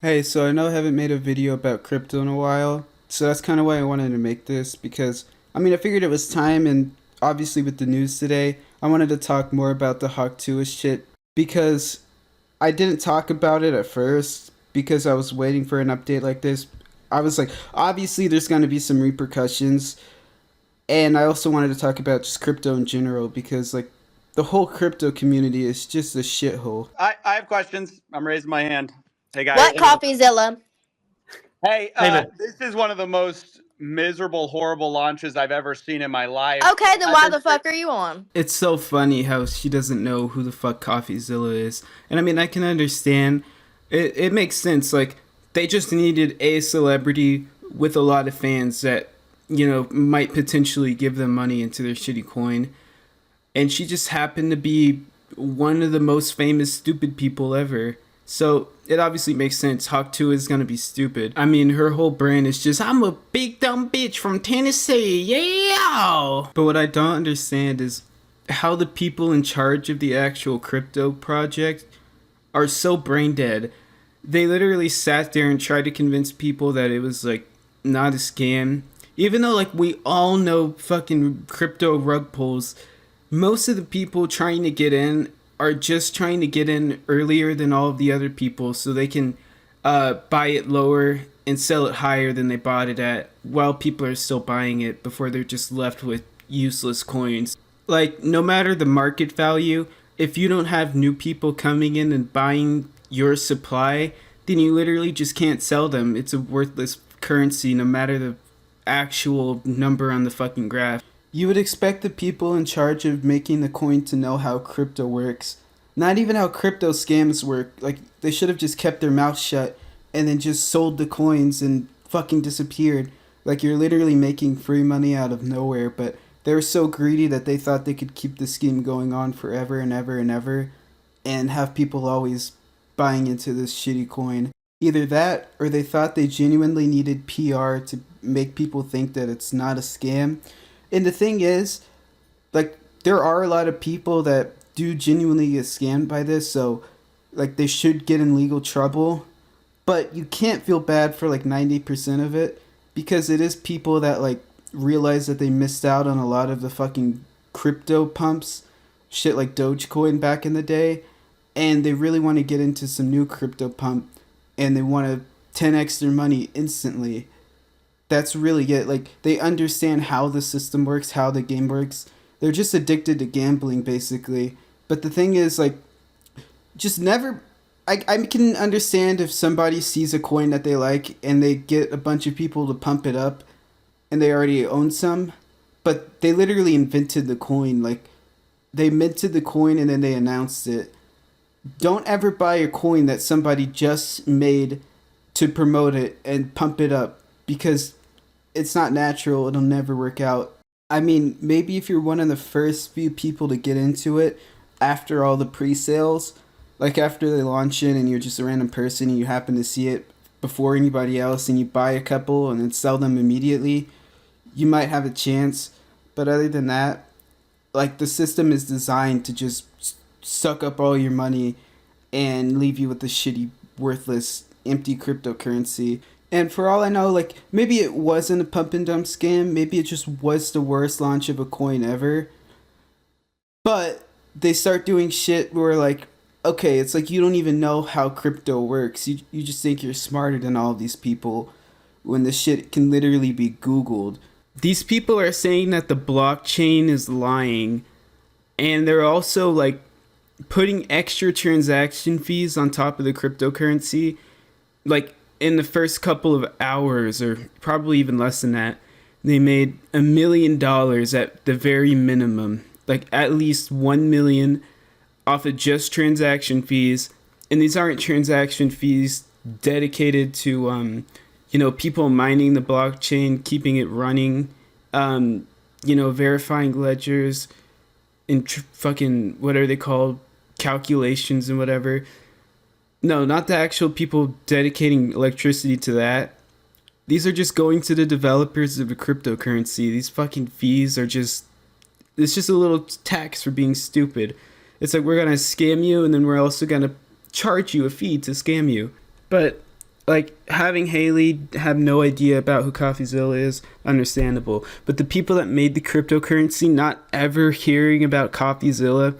Hey, so I know I haven't made a video about crypto in a while, so that's kind of why I wanted to make this because I figured it was time, and obviously with the news today, I wanted to talk more about the Tuah shit because I didn't talk about it at first because I was waiting for an update like this. I was like, obviously there's going to be some repercussions, and I also wanted to talk about just crypto in general because like the whole crypto community is just a shithole. I have questions. I'm raising my hand. Hey guys. What CoffeeZilla? Hey, Hey, man. this is one of the most miserable, horrible launches I've ever seen in my life. Okay, then I've why been the fuck are you on? It's so funny how she doesn't know who the fuck CoffeeZilla is. And I can understand. It makes sense. Like, they just needed a celebrity with a lot of fans that, might potentially give them money into their shitty coin. And she just happened to be one of the most famous stupid people ever. So it obviously makes sense. Hawk 2 is gonna be stupid. Her whole brand is just, I'm a big dumb bitch from Tennessee, yeah! But what I don't understand is how the people in charge of the actual crypto project are so brain dead. They literally sat there and tried to convince people that it was like not a scam. Even though like we all know fucking crypto rug pulls, most of the people trying to get in are just trying to get in earlier than all of the other people so they can buy it lower and sell it higher than they bought it at while people are still buying it before they're just left with useless coins. Like, no matter the market value, if you don't have new people coming in and buying your supply, then you literally just can't sell them. It's a worthless currency no matter the actual number on the fucking graph. You would expect the people in charge of making the coin to know how crypto works. Not even how crypto scams work. Like, they should have just kept their mouth shut and then just sold the coins and fucking disappeared. Like, you're literally making free money out of nowhere, but they were so greedy that they thought they could keep the scheme going on forever and ever and ever and have people always buying into this shitty coin. Either that, or they thought they genuinely needed PR to make people think that it's not a scam. And the thing is, like, there are a lot of people that do genuinely get scammed by this, so, like, they should get in legal trouble. But you can't feel bad for, like, 90% of it, because it is people that, like, realize that they missed out on a lot of the fucking crypto pumps, shit like Dogecoin back in the day, and they really want to get into some new crypto pump, and they want to 10x their money instantly. That's really it. Like, they understand how the system works, how the game works. They're just addicted to gambling, basically. But the thing is, like, just never. I can understand if somebody sees a coin that they like and they get a bunch of people to pump it up and they already own some, but they literally invented the coin. Like, they minted the coin and then they announced it. Don't ever buy a coin that somebody just made to promote it and pump it up because it's not natural. It'll never work out. Maybe if you're one of the first few people to get into it after all the pre-sales, like after they launch it and you're just a random person and you happen to see it before anybody else and you buy a couple and then sell them immediately, you might have a chance. But other than that, like, the system is designed to just suck up all your money and leave you with the shitty, worthless, empty cryptocurrency. And for all I know, like, maybe it wasn't a pump and dump scam. Maybe it just was the worst launch of a coin ever. But they start doing shit where, like, okay, it's like you don't even know how crypto works. You just think you're smarter than all these people when the shit can literally be Googled. These people are saying that the blockchain is lying. And they're also, like, putting extra transaction fees on top of the cryptocurrency. Like, in the first couple of hours, or probably even less than that, they made $1 million at the very minimum. Like, at least 1 million off of just transaction fees. And these aren't transaction fees dedicated to, people mining the blockchain, keeping it running, verifying ledgers, and fucking, what are they called? Calculations and whatever. No, not the actual people dedicating electricity to that. These are just going to the developers of a cryptocurrency. These fucking fees are just... It's just a little tax for being stupid. It's like, we're gonna scam you and then we're also gonna charge you a fee to scam you. But like having Haley have no idea about who CoffeeZilla is, understandable. But the people that made the cryptocurrency not ever hearing about CoffeeZilla,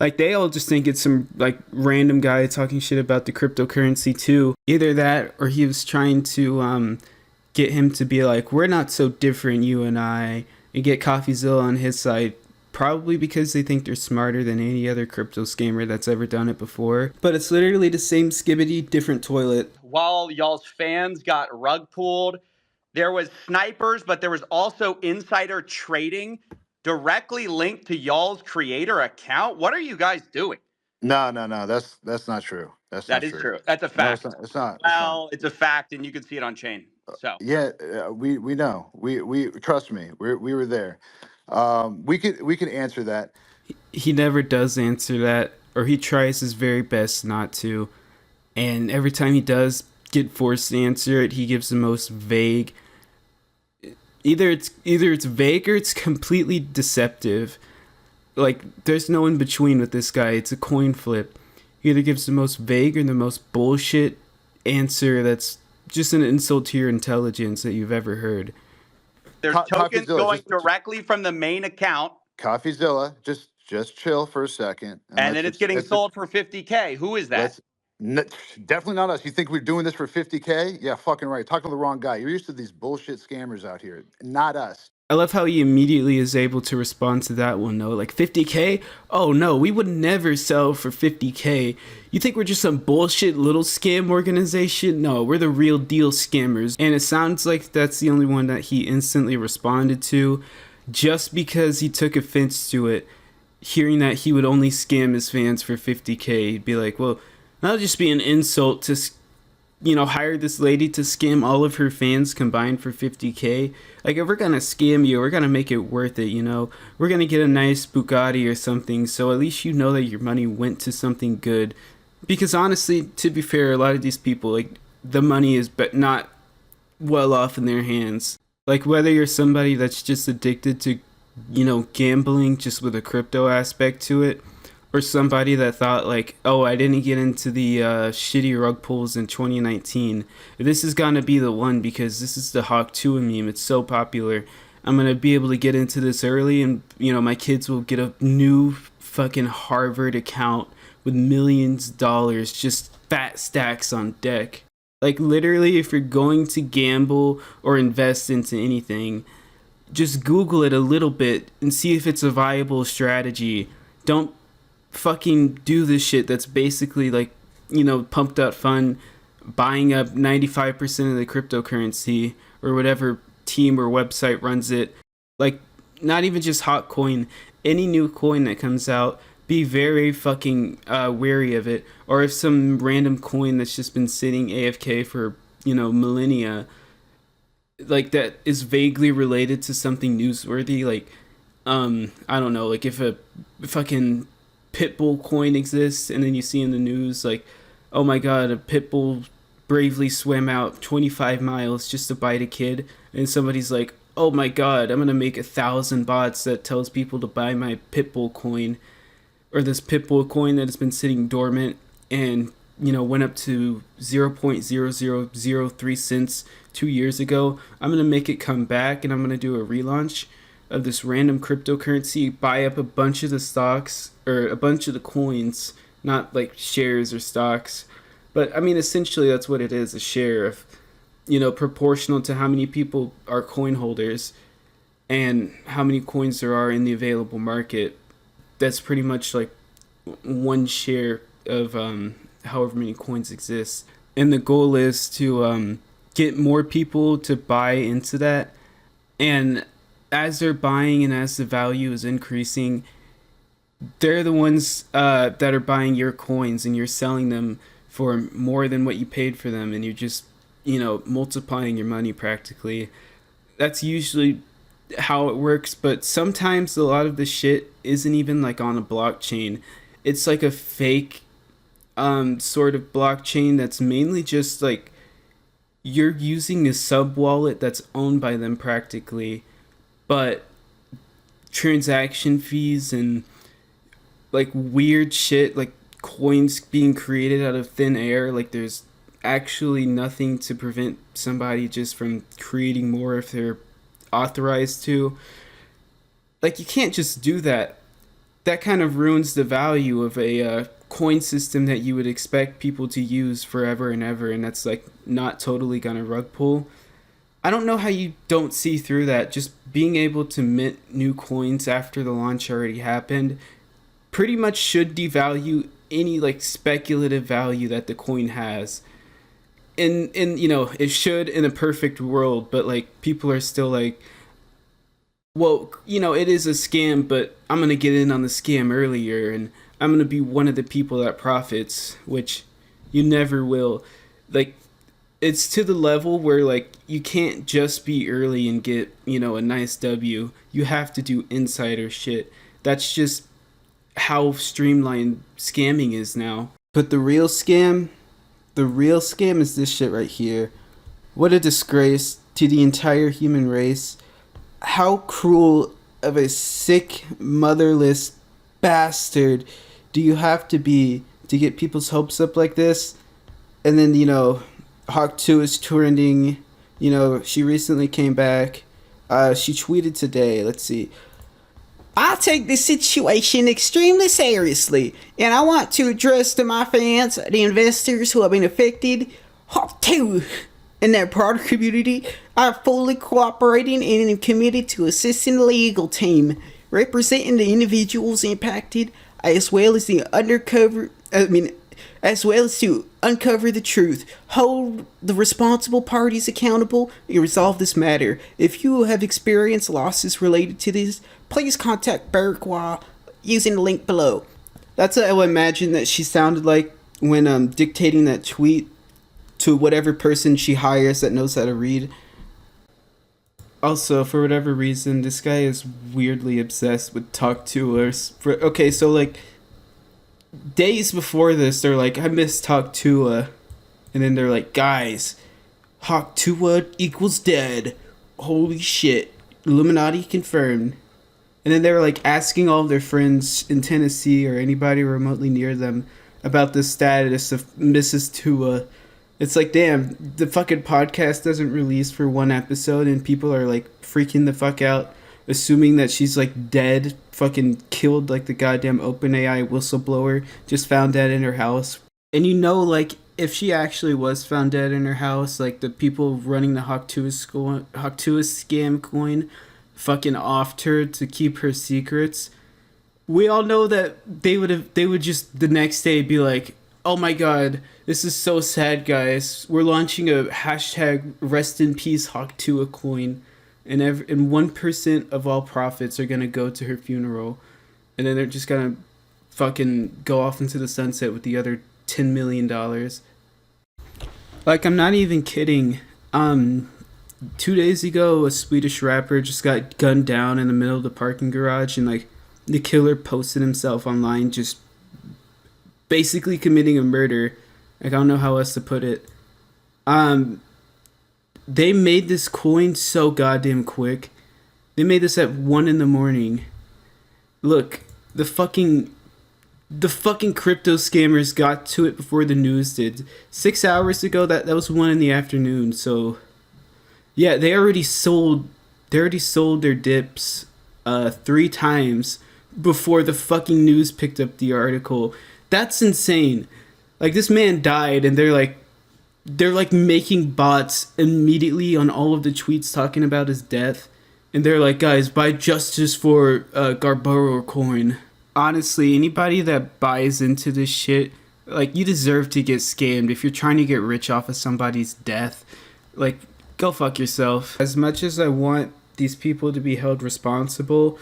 like they all just think it's some like random guy talking shit about the cryptocurrency too. Either that or he was trying to get him to be like, we're not so different, you and I, and get CoffeeZilla on his side. Probably because they think they're smarter than any other crypto scammer that's ever done it before. But it's literally the same skibbity, different toilet. While y'all's fans got rug pulled, there was snipers, but there was also insider trading directly linked to y'all's creator account. What are you guys doing? No. That's not true. That's That not is true. true. That's a No, fact. it's not. Well, it's a fact, and you can see it on chain. So Yeah, we know. We trust me. We were there. We could answer that. He never does answer that, or he tries his very best not to. And every time he does get forced to answer it, he gives the most vague. Either it's vague or it's completely deceptive. Like there's no in between with this guy. It's a coin flip. He either gives the most vague or the most bullshit answer that's just an insult to your intelligence that you've ever heard. there's tokens CoffeeZilla, going directly from the main account, CoffeeZilla, just chill for a second, and then it's getting sold for 50K. Who is that? Definitely not us. You think we're doing this for 50K? Yeah, fucking right. Talking to the wrong guy. You're used to these bullshit scammers out here. Not us. I love how he immediately is able to respond to that one though. Like 50K? Oh no, we would never sell for 50K. You think we're just some bullshit little scam organization? No, we're the real deal scammers. And it sounds like that's the only one that he instantly responded to just because he took offense to it. Hearing that he would only scam his fans for 50K, he'd be like, well, that'll just be an insult to hire this lady to scam all of her fans combined for 50K. Like, if we're gonna scam you, we're gonna make it worth it, We're gonna get a nice Bugatti or something, so at least you know that your money went to something good. Because honestly, to be fair, a lot of these people, like, the money is but not well off in their hands. Like, whether you're somebody that's just addicted to, gambling just with a crypto aspect to it, or somebody that thought like, oh, I didn't get into the shitty rug pulls in 2019. This is gonna be the one because this is the Hawk Tuah meme. It's so popular. I'm gonna be able to get into this early, and my kids will get a new fucking Harvard account with millions of dollars, just fat stacks on deck. Like literally, if you're going to gamble or invest into anything, just Google it a little bit and see if it's a viable strategy. Don't fucking do this shit that's basically like, pumped up fun, buying up 95% of the cryptocurrency or whatever team or website runs it. Like, not even just hot coin, any new coin that comes out, be very fucking wary of it. Or if some random coin that's just been sitting AFK for, millennia, like that is vaguely related to something newsworthy, like, I don't know, like if a fucking Pitbull coin exists and then you see in the news like, oh my god, a Pitbull bravely swam out 25 miles just to bite a kid, and somebody's like, oh my god, I'm gonna make 1,000 bots that tells people to buy my Pitbull coin, or this Pitbull coin that has been sitting dormant and went up to 0.0003 cents 2 years ago. I'm gonna make it come back and I'm gonna do a relaunch of this random cryptocurrency, buy up a bunch of the stocks or a bunch of the coins, not like shares or stocks, but I mean essentially that's what it is, a share of, proportional to how many people are coin holders and how many coins there are in the available market. That's pretty much like one share of however many coins exist, and the goal is to get more people to buy into that, and as they're buying and as the value is increasing, they're the ones that are buying your coins and you're selling them for more than what you paid for them, and you're just multiplying your money practically. That's usually how it works, but sometimes a lot of the shit isn't even like on a blockchain. It's like a fake sort of blockchain that's mainly just like you're using a sub wallet that's owned by them practically, but transaction fees and like weird shit like coins being created out of thin air, like there's actually nothing to prevent somebody just from creating more if they're authorized to. Like, you can't just do that. That kind of ruins the value of a coin system that you would expect people to use forever and ever, and that's like not totally gonna rug pull. I don't know how you don't see through that. Just being able to mint new coins after the launch already happened pretty much should devalue any like speculative value that the coin has. And you know, it should in a perfect world, but like people are still like, well, you know, it is a scam, but I'm going to get in on the scam earlier and I'm going to be one of the people that profits, which you never will. Like, it's to the level where, like, you can't just be early and get, you know, a nice W. You have to do insider shit. That's just how streamlined scamming is now. But the real scam is this shit right here. What a disgrace to the entire human race. How cruel of a sick, motherless bastard do you have to be to get people's hopes up like this? And then, you know, Hawk 2 is trending. You know, she recently came back. She tweeted today, let's see. I take this situation extremely seriously, and I want to address to my fans, the investors who have been affected. Hawk 2 in their product community are fully cooperating and am committed to assisting the legal team, representing the individuals impacted, as well as to uncover the truth, hold the responsible parties accountable, and resolve this matter. If you have experienced losses related to this, please contact Bergwa using the link below. That's what I would imagine that she sounded like when dictating that tweet to whatever person she hires that knows how to read. Also, for whatever reason, this guy is weirdly obsessed with Talk Tuah. Okay, so like days before this, they're like, I miss Talk Tuah. And then they're like, guys, Hawk Tuah equals dead. Holy shit. Illuminati confirmed. And then they were like asking all of their friends in Tennessee or anybody remotely near them about the status of Mrs. Tuah. It's like, damn, the fucking podcast doesn't release for one episode and people are like freaking the fuck out, assuming that she's like dead, fucking killed like the goddamn OpenAI whistleblower just found dead in her house. And you know, like, if she actually was found dead in her house, like the people running the Hawk Tuah scam coin fucking offed her to keep her secrets. We all know that they would just the next day be like, oh my god, this is so sad, guys. We're launching a hashtag rest in peace Hawk Tuah coin, and 1% of all profits are gonna go to her funeral, and then they're just gonna fucking go off into the sunset with the other $10 million. Like, I'm not even kidding. 2 days ago, a Swedish rapper just got gunned down in the middle of the parking garage, and like the killer posted himself online just basically committing a murder. Like, I don't know how else to put it. They made this coin so goddamn quick. They made this at 1 a.m. Look, the fucking crypto scammers got to it before the news did. 6 hours ago, that was 1 p.m. So yeah, they already sold their dips 3 times before the fucking news picked up the article. That's insane. Like, this man died and they're like making bots immediately on all of the tweets talking about his death, and they're like, guys, buy justice for Garboro coin. Honestly, anybody that buys into this shit, like, you deserve to get scammed. If you're trying to get rich off of somebody's death, like, go fuck yourself. As much as I want these people to be held responsible,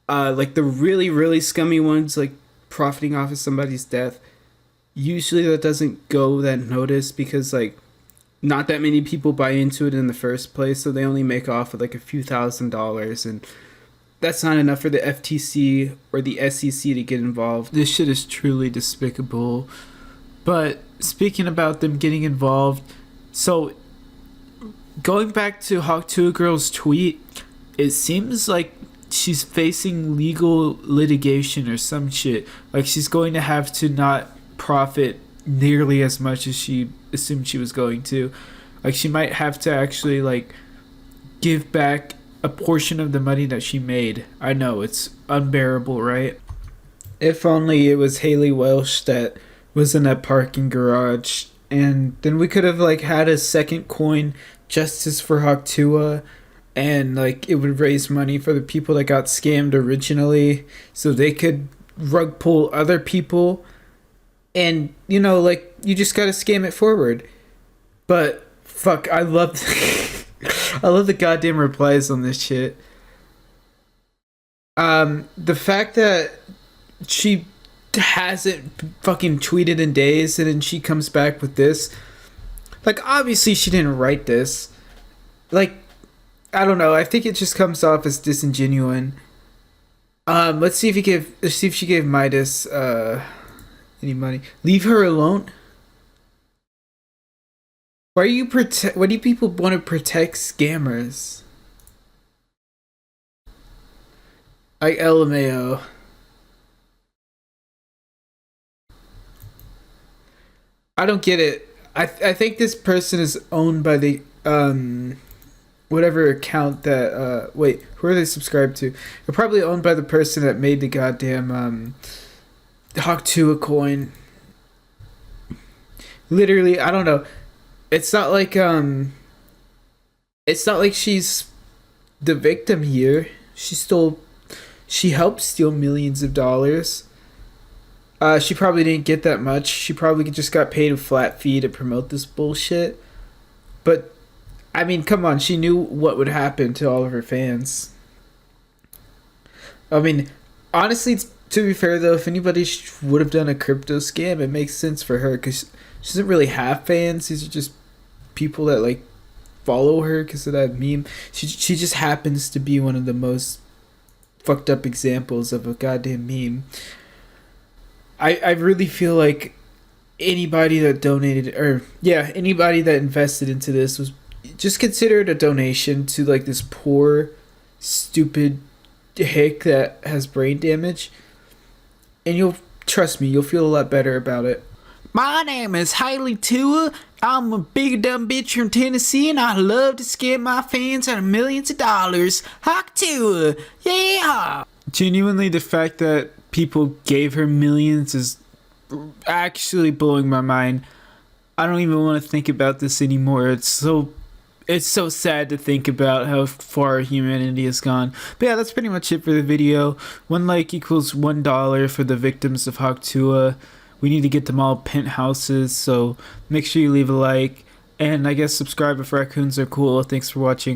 like the really, really scummy ones, like profiting off of somebody's death, usually that doesn't go that noticed because, like, not that many people buy into it in the first place, so they only make off with like a few $1,000s, and that's not enough for the FTC or the SEC to get involved. This shit is truly despicable. But speaking about them getting involved, so going back to Hawk Tuah Girl's tweet, it seems like she's facing legal litigation or some shit. Like, she's going to have to not profit nearly as much as she assumed she was going to. Like, she might have to actually, like, give back a portion of the money that she made. I know, it's unbearable, right? If only it was Haley Welsh that was in that parking garage, and then we could have, like, had a second coin, Justice for Tuah, and, like, it would raise money for the people that got scammed originally, so they could rug pull other people, and, you know, like, you just gotta scam it forward. But fuck, I love I love the goddamn replies on this shit. The fact that she hasn't fucking tweeted in days, and then she comes back with this, like, obviously she didn't write this. Like, I don't know, I think it just comes off as disingenuine. Let's see if she gave Midas any money. Leave her alone. Why do people want to protect scammers? Like LMAO. I don't get it. I think this person is owned by the whatever account that wait, who are they subscribed to? They're probably owned by the person that made the goddamn Tuah coin. Literally, I don't know. It's not like she's the victim here. She helped steal millions of dollars. She probably didn't get that much. She probably just got paid a flat fee to promote this bullshit. But I mean, come on, she knew what would happen to all of her fans. I mean, honestly, to be fair though, if anybody would have done a crypto scam, it makes sense for her, because she doesn't really have fans. These are just people that, like, follow her because of that meme. She just happens to be one of the most fucked up examples of a goddamn meme. I really feel like anybody that donated, or yeah, anybody that invested into this was just considered a donation to, like, this poor, stupid hick that has brain damage. And you'll, trust me, you'll feel a lot better about it. My name is Haley Tuah. I'm a big dumb bitch from Tennessee, and I love to scam my fans out of millions of dollars. Tuah, yeah! Genuinely, the fact that people gave her millions is actually blowing my mind. I don't even want to think about this anymore. It's so sad to think about how far humanity has gone. But yeah, that's pretty much it for the video. 1 like equals $1 for the victims of Tuah. We need to get them all penthouses, so make sure you leave a like. And I guess subscribe if raccoons are cool. Thanks for watching.